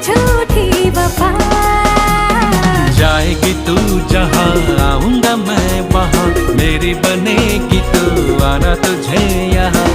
झूठी वफा। जाएगी तू जहाँ आऊंगा मैं वहाँ, मेरी बनेगी तू, आना तुझे यहाँ।